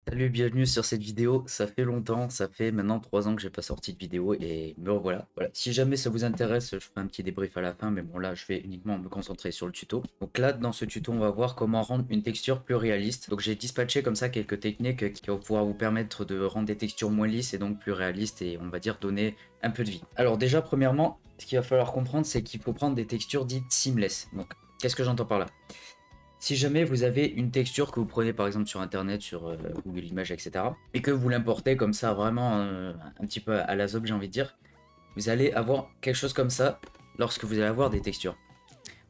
Salut, bienvenue sur cette vidéo. Ça fait longtemps, ça fait maintenant 3 ans que j'ai pas sorti de vidéo et me revoilà. Voilà. Si jamais ça vous intéresse, je ferai un petit débrief à la fin, mais bon là je vais uniquement me concentrer sur le tuto. Donc là dans ce tuto on va voir comment rendre une texture plus réaliste. Donc j'ai dispatché comme ça quelques techniques qui vont pouvoir vous permettre de rendre des textures moins lisses et donc plus réalistes et on va dire donner un peu de vie. Alors déjà premièrement, ce qu'il va falloir comprendre c'est qu'il faut prendre des textures dites seamless. Donc qu'est-ce que j'entends par là? Si jamais vous avez une texture que vous prenez par exemple sur internet, sur Google Images, etc. et que vous l'importez comme ça vraiment un petit peu à la zob j'ai envie de dire, vous allez avoir quelque chose comme ça lorsque vous allez avoir des textures.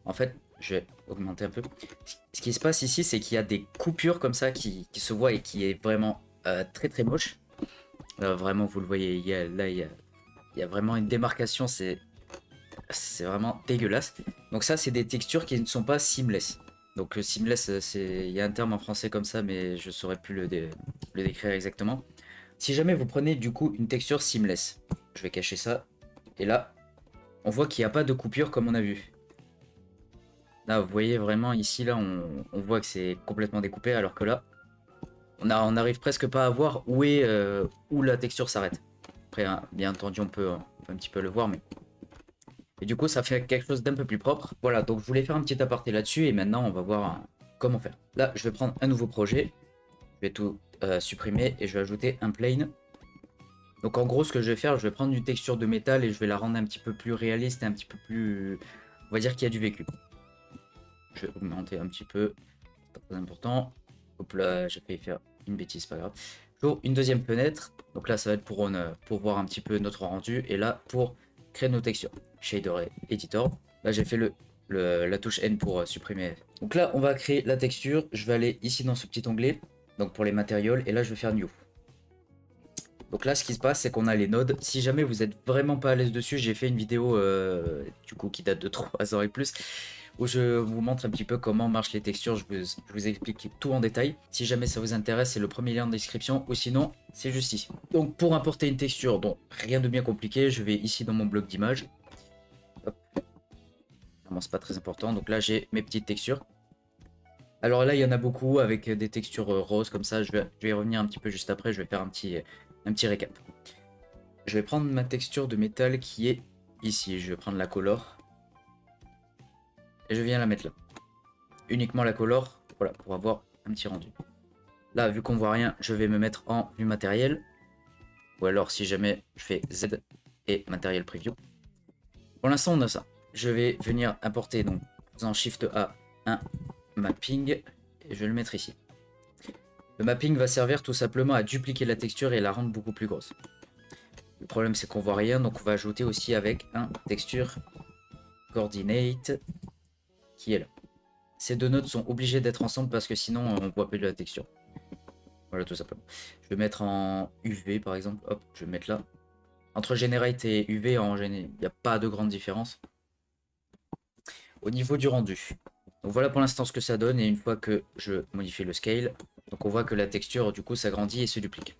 En fait, je vais augmenter un peu. Ce qui se passe ici, c'est qu'il y a des coupures comme ça qui se voient et qui est vraiment très très moche. Vraiment, vous le voyez, il y a vraiment une démarcation, c'est vraiment dégueulasse. Donc ça, c'est des textures qui ne sont pas seamless. Donc seamless, il y a un terme en français comme ça, mais je saurais plus le décrire exactement. Si jamais vous prenez du coup une texture seamless, je vais cacher ça, et là, on voit qu'il n'y a pas de coupure comme on a vu. Là, vous voyez vraiment ici, là, on voit que c'est complètement découpé, alors que là, on arrive presque pas à voir où la texture s'arrête. Après, hein, bien entendu, on peut un petit peu le voir, mais et du coup, ça fait quelque chose d'un peu plus propre. Voilà, donc je voulais faire un petit aparté là-dessus et maintenant on va voir comment faire. Là, je vais prendre un nouveau projet. Je vais tout supprimer et je vais ajouter un plane. Donc en gros, ce que je vais faire, je vais prendre une texture de métal et je vais la rendre un petit peu plus réaliste et un petit peu plus... On va dire qu'il y a du vécu. Je vais augmenter un petit peu. Pas très important. Hop là, j'ai failli faire une bêtise, pas grave. J'ouvre une deuxième fenêtre. Donc là, ça va être pour voir un petit peu notre rendu. Et là, pour créer nos textures. Shader Editor. Là, j'ai fait la touche N pour supprimer. Donc là, on va créer la texture. Je vais aller ici dans ce petit onglet. Donc pour les matériaux. Et là, je vais faire New. Donc là, ce qui se passe, c'est qu'on a les nodes. Si jamais vous êtes vraiment pas à l'aise dessus, j'ai fait une vidéo du coup qui date de 3 ans et plus, où je vous montre un petit peu comment marchent les textures. Je vous explique tout en détail. Si jamais ça vous intéresse, c'est le premier lien en description, ou sinon, c'est juste ici. Donc pour importer une texture, donc rien de bien compliqué, je vais ici dans mon bloc d'image. Vraiment, c'est pas très important. Donc là, j'ai mes petites textures. Alors là, il y en a beaucoup avec des textures roses comme ça. Je vais y revenir un petit peu juste après. Je vais faire un petit récap. Je vais prendre ma texture de métal qui est ici. Je vais prendre la color. Et je viens la mettre là. Uniquement la color. Voilà, pour avoir un petit rendu. Là, vu qu'on voit rien, je vais me mettre en vue matériel. Ou alors, si jamais je fais Z et matériel preview. Pour l'instant, on a ça. Je vais venir importer, donc, en faisant Shift A, un mapping. Et je vais le mettre ici. Le mapping va servir tout simplement à dupliquer la texture et la rendre beaucoup plus grosse. Le problème, c'est qu'on voit rien, donc on va ajouter aussi avec un texture coordinate qui est là. Ces deux nodes sont obligés d'être ensemble parce que sinon on voit plus de la texture. Voilà, tout simplement. Je vais mettre en UV par exemple. Hop, je vais mettre là. Entre Generate et UV, il n'y a pas de grande différence. Au niveau du rendu. Donc voilà pour l'instant ce que ça donne. Et une fois que je modifie le scale, donc on voit que la texture du coup s'agrandit et se duplique.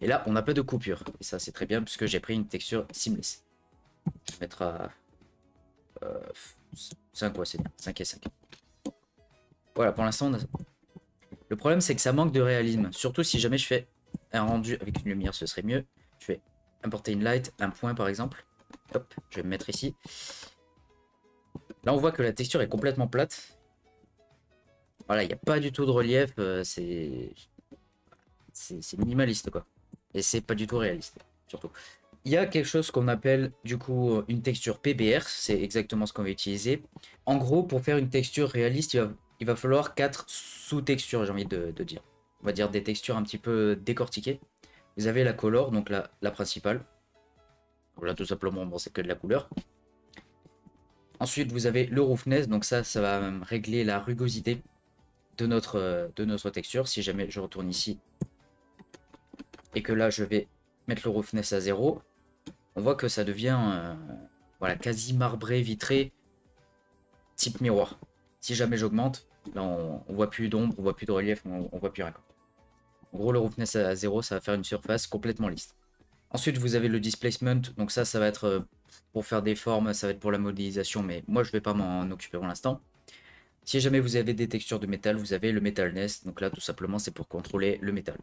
Et là, on n'a pas de coupure. Et ça, c'est très bien puisque j'ai pris une texture seamless. Je vais mettre à 5, ouais, c'est bien. 5 et 5. Voilà, pour l'instant, le problème, c'est que ça manque de réalisme. Surtout si jamais je fais un rendu avec une lumière, ce serait mieux. Je vais importer une light, un point par exemple. Hop, je vais me mettre ici. Là, on voit que la texture est complètement plate. Voilà, il n'y a pas du tout de relief. C'est minimaliste, quoi. Et c'est pas du tout réaliste, surtout. Il y a quelque chose qu'on appelle du coup une texture PBR, c'est exactement ce qu'on va utiliser. En gros, pour faire une texture réaliste, il va falloir 4 sous-textures, j'ai envie de dire. On va dire des textures un petit peu décortiquées. Vous avez la color, donc la principale. Voilà, tout simplement, bon, c'est que de la couleur. Ensuite, vous avez le roughness, donc ça va régler la rugosité de notre texture. Si jamais je retourne ici et que là, je vais mettre le roughness à 0, on voit que ça devient voilà, quasi marbré, vitré, type miroir. Si jamais j'augmente, là on voit plus d'ombre, on voit plus de relief, on voit plus rien. En gros, le roughness à 0, ça va faire une surface complètement lisse. Ensuite, vous avez le displacement, donc ça va être pour faire des formes, ça va être pour la modélisation, mais moi je vais pas m'en occuper pour l'instant. Si jamais vous avez des textures de métal, vous avez le Metal Nest. Donc là, tout simplement, c'est pour contrôler le métal.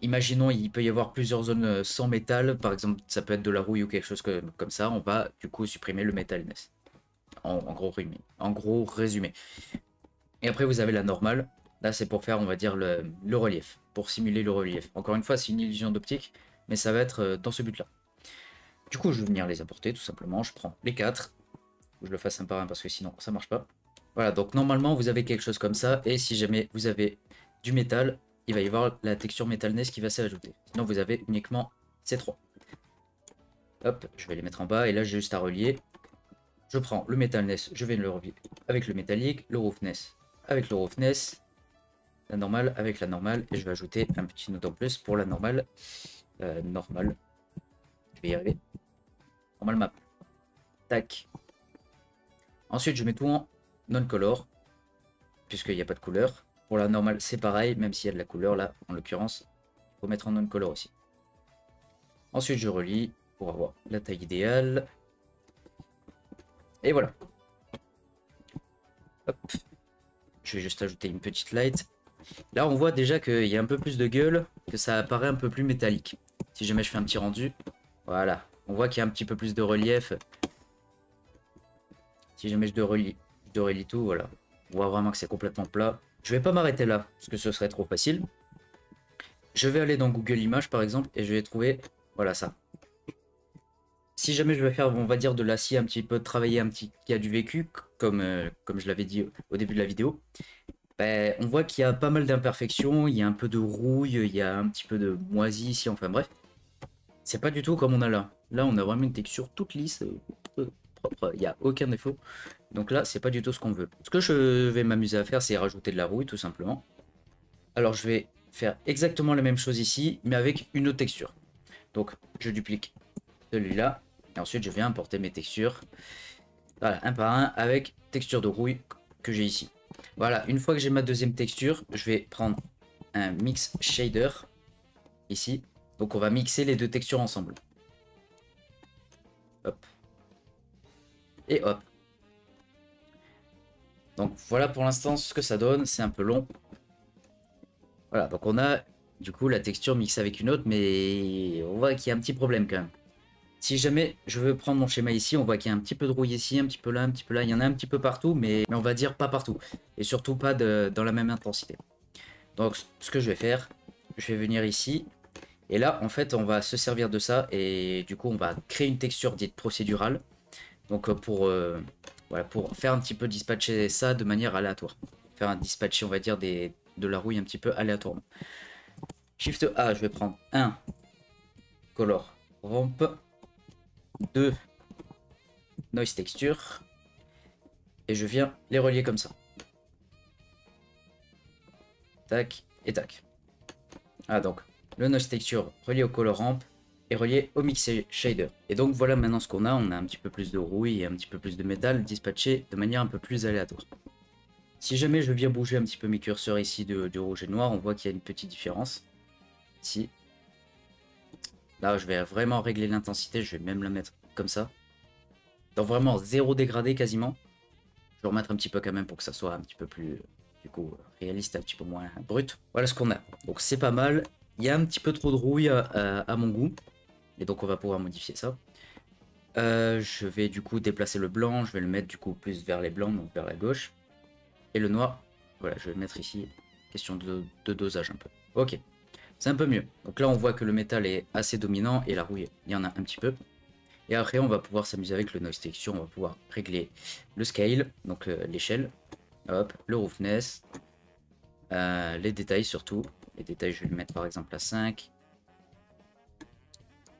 Imaginons, il peut y avoir plusieurs zones sans métal. Par exemple, ça peut être de la rouille ou quelque chose comme ça. On va du coup supprimer le Metal Nest. En gros résumé. Et après, vous avez la normale. Là, c'est pour faire, on va dire, le relief. Pour simuler le relief. Encore une fois, c'est une illusion d'optique. Mais ça va être dans ce but-là. Du coup, je vais venir les apporter, tout simplement. Je prends les 4. Je le fasse un par un parce que sinon, ça marche pas. Voilà, donc normalement, vous avez quelque chose comme ça. Et si jamais vous avez du métal, il va y avoir la texture Metal Nest qui va s'ajouter. Sinon, vous avez uniquement ces 3. Hop, je vais les mettre en bas. Et là, j'ai juste à relier. Je prends le Metal Nest, je vais le relier avec le métallique, le Roughness avec le Roughness, la normale avec la normale. Et je vais ajouter un petit node en plus pour la normale. Normale. Je vais y arriver. Normal map. Tac. Ensuite, je mets tout en non-color, puisqu'il n'y a pas de couleur. Pour la normale, c'est pareil, même s'il y a de la couleur, là, en l'occurrence, il faut mettre en non-color aussi. Ensuite, je relie pour avoir la taille idéale. Et voilà. Hop. Je vais juste ajouter une petite light. Là, on voit déjà qu'il y a un peu plus de gueule, que ça apparaît un peu plus métallique. Si jamais je fais un petit rendu, voilà. On voit qu'il y a un petit peu plus de relief. Si jamais je relie tout, voilà. On voit vraiment que c'est complètement plat. Je vais pas m'arrêter là, parce que ce serait trop facile. Je vais aller dans Google Images, par exemple, et je vais trouver, voilà ça. Si jamais je veux faire, on va dire, de l'acier un petit peu, travailler un petit, qui a du vécu, comme je l'avais dit au début de la vidéo, ben, on voit qu'il y a pas mal d'imperfections, il y a un peu de rouille, il y a un petit peu de moisi ici, enfin bref. C'est pas du tout comme on a là. Là, on a vraiment une texture toute lisse, propre, il n'y a aucun défaut. Donc là, c'est pas du tout ce qu'on veut. Ce que je vais m'amuser à faire, c'est rajouter de la rouille, tout simplement. Alors, je vais faire exactement la même chose ici, mais avec une autre texture. Donc, je duplique celui-là, et ensuite, je viens importer mes textures. Voilà, un par un, avec texture de rouille que j'ai ici. Voilà, une fois que j'ai ma deuxième texture, je vais prendre un mix shader ici. Donc on va mixer les deux textures ensemble. Hop. Et hop. Donc voilà pour l'instant ce que ça donne. C'est un peu long. Voilà, donc on a du coup la texture mixée avec une autre, mais on voit qu'il y a un petit problème quand même. Si jamais je veux prendre mon schéma ici, on voit qu'il y a un petit peu de rouille ici, un petit peu là, un petit peu là. Il y en a un petit peu partout, mais on va dire pas partout. Et surtout pas dans la même intensité. Donc ce que je vais faire, je vais venir ici. Et là, en fait, on va se servir de ça. Et du coup, on va créer une texture dite procédurale. Donc voilà, pour faire un petit peu dispatcher ça de manière aléatoire. Faire un dispatcher, on va dire, de la rouille un petit peu aléatoirement. Shift A, je vais prendre un color ramp. 2 noise texture. Et je viens les relier comme ça. Tac et tac. Ah donc, le noise texture relié au color ramp et relié au mix shader. Et donc voilà maintenant ce qu'on a. On a un petit peu plus de rouille et un petit peu plus de métal dispatché de manière un peu plus aléatoire. Si jamais je viens bouger un petit peu mes curseurs ici du rouge et noir, on voit qu'il y a une petite différence. Ici. Là, je vais vraiment régler l'intensité. Je vais même la mettre comme ça. Donc vraiment zéro dégradé quasiment. Je vais remettre un petit peu quand même pour que ça soit un petit peu plus du coup réaliste, un petit peu moins brut. Voilà ce qu'on a. Donc c'est pas mal. Il y a un petit peu trop de rouille à mon goût. Et donc on va pouvoir modifier ça. Je vais du coup déplacer le blanc. Je vais le mettre du coup plus vers les blancs, donc vers la gauche. Et le noir, voilà, je vais le mettre ici. Question de dosage un peu. Ok, c'est un peu mieux. Donc là on voit que le métal est assez dominant et la rouille, il y en a un petit peu. Et après on va pouvoir s'amuser avec le noise texture. On va pouvoir régler le scale, donc l'échelle. Hop, le roughness. Les détails surtout. Les détails, je vais le mettre par exemple à 5.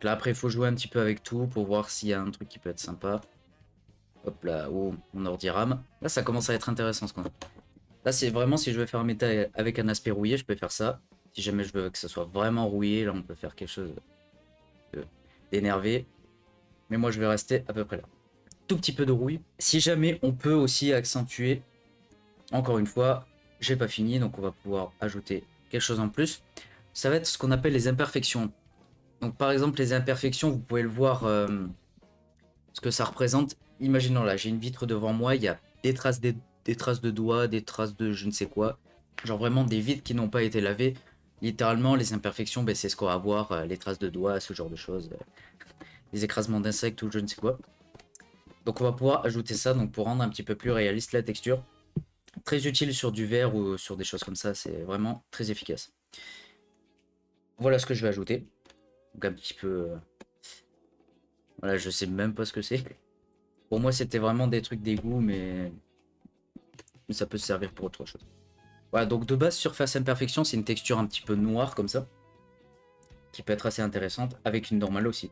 Là après il faut jouer un petit peu avec tout pour voir s'il y a un truc qui peut être sympa. Hop là, oh, mon ordi RAM. Là ça commence à être intéressant ce qu'on a. Là c'est vraiment si je veux faire un métal avec un aspect rouillé, je peux faire ça. Si jamais je veux que ça soit vraiment rouillé, là on peut faire quelque chose d'énervé. Mais moi je vais rester à peu près là. Tout petit peu de rouille. Si jamais on peut aussi accentuer, encore une fois, j'ai pas fini, donc on va pouvoir ajouter quelque chose en plus. Ça va être ce qu'on appelle les imperfections. Donc par exemple les imperfections, vous pouvez le voir ce que ça représente. Imaginons là, j'ai une vitre devant moi, il y a des traces des traces de doigts, des traces de je ne sais quoi. Genre vraiment des vides qui n'ont pas été lavés. Littéralement, les imperfections, ben, c'est ce qu'on va voir, les traces de doigts, ce genre de choses, les écrasements d'insectes ou je ne sais quoi. Donc on va pouvoir ajouter ça donc pour rendre un petit peu plus réaliste la texture. Très utile sur du verre ou sur des choses comme ça, c'est vraiment très efficace. Voilà ce que je vais ajouter. Donc un petit peu... Voilà, je sais même pas ce que c'est. Pour moi, c'était vraiment des trucs d'égout, mais ça peut se servir pour autre chose. Voilà, donc de base, Surface Imperfection, c'est une texture un petit peu noire comme ça, qui peut être assez intéressante, avec une normale aussi.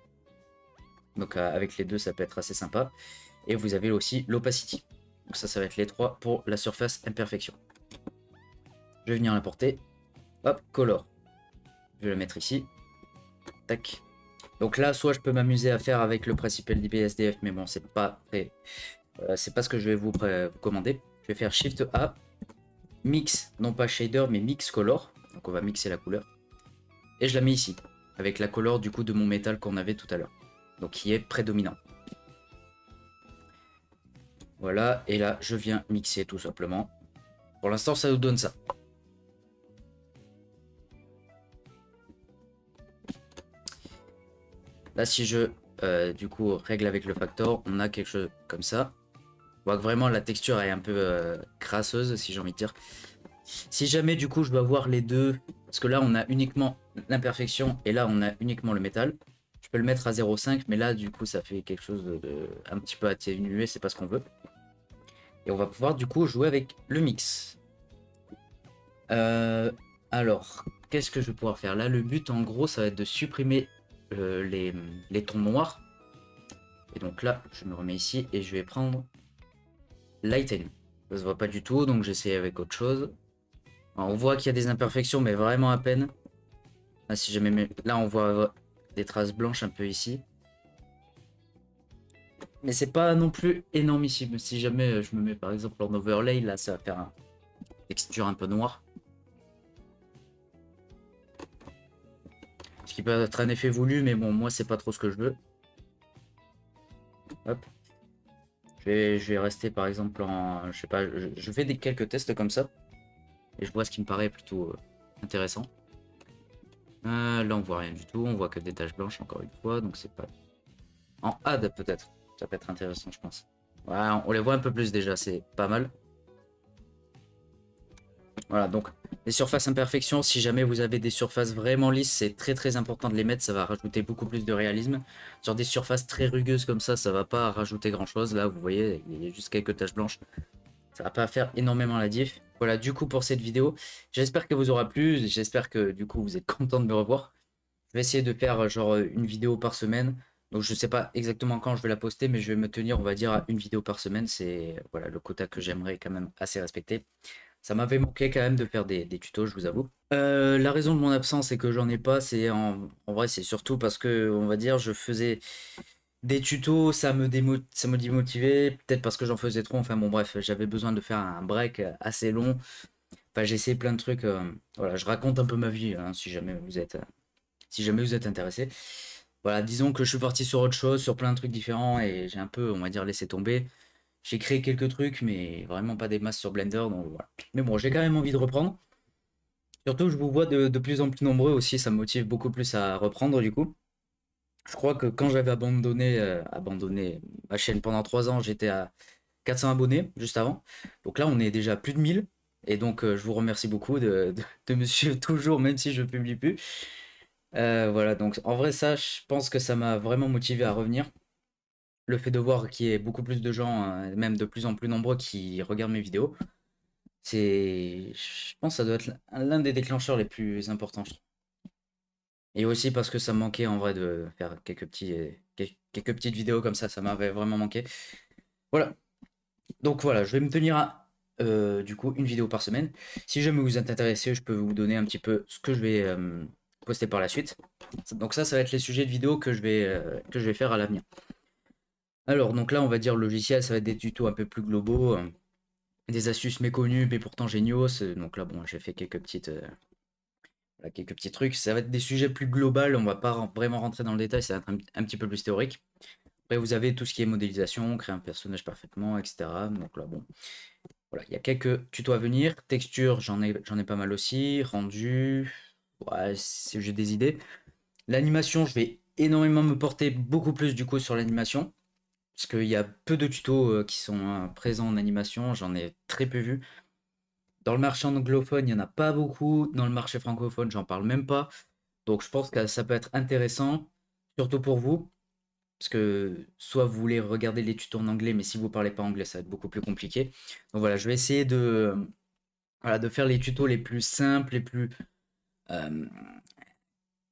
Donc avec les deux, ça peut être assez sympa. Et vous avez aussi l'Opacity. Donc ça va être les trois pour la Surface Imperfection. Je vais venir l'importer. Hop, Color. Je vais la mettre ici. Tac. Donc là, soit je peux m'amuser à faire avec le principal DBSDF, mais bon, c'est pas c'est pas ce que je vais vous commander. Je vais faire Shift A, Mix, non pas Shader, mais Mix Color. Donc on va mixer la couleur. Et je la mets ici, avec la couleur du coup de mon métal qu'on avait tout à l'heure. Donc qui est prédominant. Voilà, et là, je viens mixer tout simplement. Pour l'instant, ça nous donne ça. Là, si je, du coup, règle avec le factor, on a quelque chose comme ça. On voit que vraiment, la texture est un peu crasseuse, si j'ai envie de dire. Si jamais, du coup, je dois voir les deux, parce que là, on a uniquement l'imperfection, et là, on a uniquement le métal. Je peux le mettre à 0,5, mais là, du coup, ça fait quelque chose de un petit peu atténué, c'est pas ce qu'on veut. Et on va pouvoir, du coup, jouer avec le mix. Alors, qu'est-ce que je vais pouvoir faire? Là, le but, en gros, ça va être de supprimer les tons noirs. Et donc là, je me remets ici et je vais prendre Lighten. Ça se voit pas du tout, donc j'essaie avec autre chose. Alors, on voit qu'il y a des imperfections, mais vraiment à peine. Là, si jamais, là, on voit des traces blanches un peu ici. Mais c'est pas non plus énormissime. Si jamais je me mets par exemple en overlay, là, ça va faire une texture un peu noire. Ce qui peut être un effet voulu, mais bon, moi, c'est pas trop ce que je veux. Hop. Je vais rester par exemple en... Je sais pas, je fais quelques tests comme ça. Et je vois ce qui me paraît plutôt intéressant. Là, on voit rien du tout. On voit que des taches blanches encore une fois. Donc c'est pas... En add peut-être. Ça peut être intéressant, je pense. Voilà, on les voit un peu plus déjà. C'est pas mal. Voilà, donc les surfaces imperfections, si jamais vous avez des surfaces vraiment lisses, c'est très très important de les mettre, ça va rajouter beaucoup plus de réalisme. Sur des surfaces très rugueuses comme ça va pas rajouter grand chose. Là, vous voyez, il y a juste quelques taches blanches. Ça va pas faire énormément la diff. Voilà, du coup pour cette vidéo, j'espère qu'elle vous aura plu, j'espère que du coup vous êtes content de me revoir. Je vais essayer de faire genre une vidéo par semaine. Donc je sais pas exactement quand je vais la poster, mais je vais me tenir, on va dire, à une vidéo par semaine. C'est voilà le quota que j'aimerais quand même assez respecter. Ça m'avait manqué quand même de faire des tutos, je vous avoue. La raison de mon absence et que j'en ai pas, c'est en vrai, c'est surtout parce que, on va dire, je faisais des tutos, ça me démotivait, peut-être parce que j'en faisais trop. Enfin bon, bref, j'avais besoin de faire un break assez long. Enfin, j'ai essayé plein de trucs. Voilà, je raconte un peu ma vie, hein, si jamais vous êtes intéressé. Voilà, disons que je suis parti sur autre chose, sur plein de trucs différents et j'ai un peu, on va dire, laissé tomber. J'ai créé quelques trucs, mais vraiment pas des masses sur Blender, donc voilà. Mais bon, j'ai quand même envie de reprendre. Surtout, je vous vois de plus en plus nombreux aussi, ça me motive beaucoup plus à reprendre du coup. Je crois que quand j'avais abandonné ma chaîne pendant 3 ans, j'étais à 400 abonnés juste avant. Donc là, on est déjà plus de 1000. Et donc, je vous remercie beaucoup de me suivre toujours, même si je publie plus. Voilà, donc en vrai, ça, je pense que ça m'a vraiment motivé à revenir. Le fait de voir qu'il y ait beaucoup plus de gens, même de plus en plus nombreux, qui regardent mes vidéos, je pense que ça doit être l'un des déclencheurs les plus importants, je trouve. Et aussi parce que ça me manquait en vrai de faire quelques petites vidéos comme ça m'avait vraiment manqué. Voilà. Donc voilà, je vais me tenir à du coup une vidéo par semaine. Si jamais vous êtes intéressé, je peux vous donner un petit peu ce que je vais poster par la suite. Donc ça va être les sujets de vidéo que je vais faire à l'avenir. Alors donc là, on va dire logiciel, ça va être des tutos un peu plus globaux, des astuces méconnues mais pourtant géniaux. Donc là, bon, j'ai fait voilà, quelques petits trucs. Ça va être des sujets plus globaux, on va pas vraiment rentrer dans le détail, ça va être un petit peu plus théorique. Après, vous avez tout ce qui est modélisation, créer un personnage parfaitement, etc. Donc là, bon, Voilà, il y a quelques tutos à venir. Texture, j'en ai pas mal aussi. Rendu, ouais, j'ai des idées. L'animation, je vais énormément me porter beaucoup plus du coup sur l'animation. Parce qu'il y a peu de tutos qui sont présents en animation, j'en ai très peu vu. Dans le marché anglophone, il n'y en a pas beaucoup. Dans le marché francophone, j'en parle même pas. Donc je pense que ça peut être intéressant, surtout pour vous. Parce que soit vous voulez regarder les tutos en anglais, mais si vous parlez pas anglais, ça va être beaucoup plus compliqué. Donc voilà, je vais essayer voilà, de faire les tutos les plus simples, les plus, euh,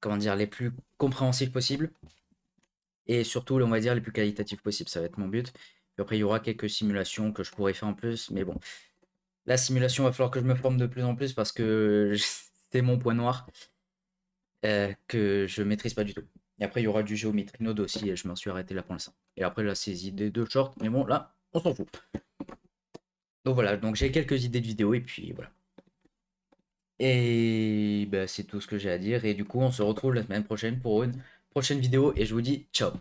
comment dire, les plus compréhensifs possibles. Et surtout, on va dire, les plus qualitatifs possibles. Ça va être mon but. Puis après, il y aura quelques simulations que je pourrais faire en plus. Mais bon, la simulation, va falloir que je me forme de plus en plus parce que c'est mon point noir que je maîtrise pas du tout. Et après, il y aura du Geometry Node aussi, et je m'en suis arrêté là pour l'instant. Et après, là, c'est idées de short, mais bon, là, on s'en fout. Donc voilà, donc j'ai quelques idées de vidéos, et puis voilà. Et bah, c'est tout ce que j'ai à dire. Et du coup, on se retrouve la semaine prochaine pour une prochaine vidéo, et je vous dis ciao.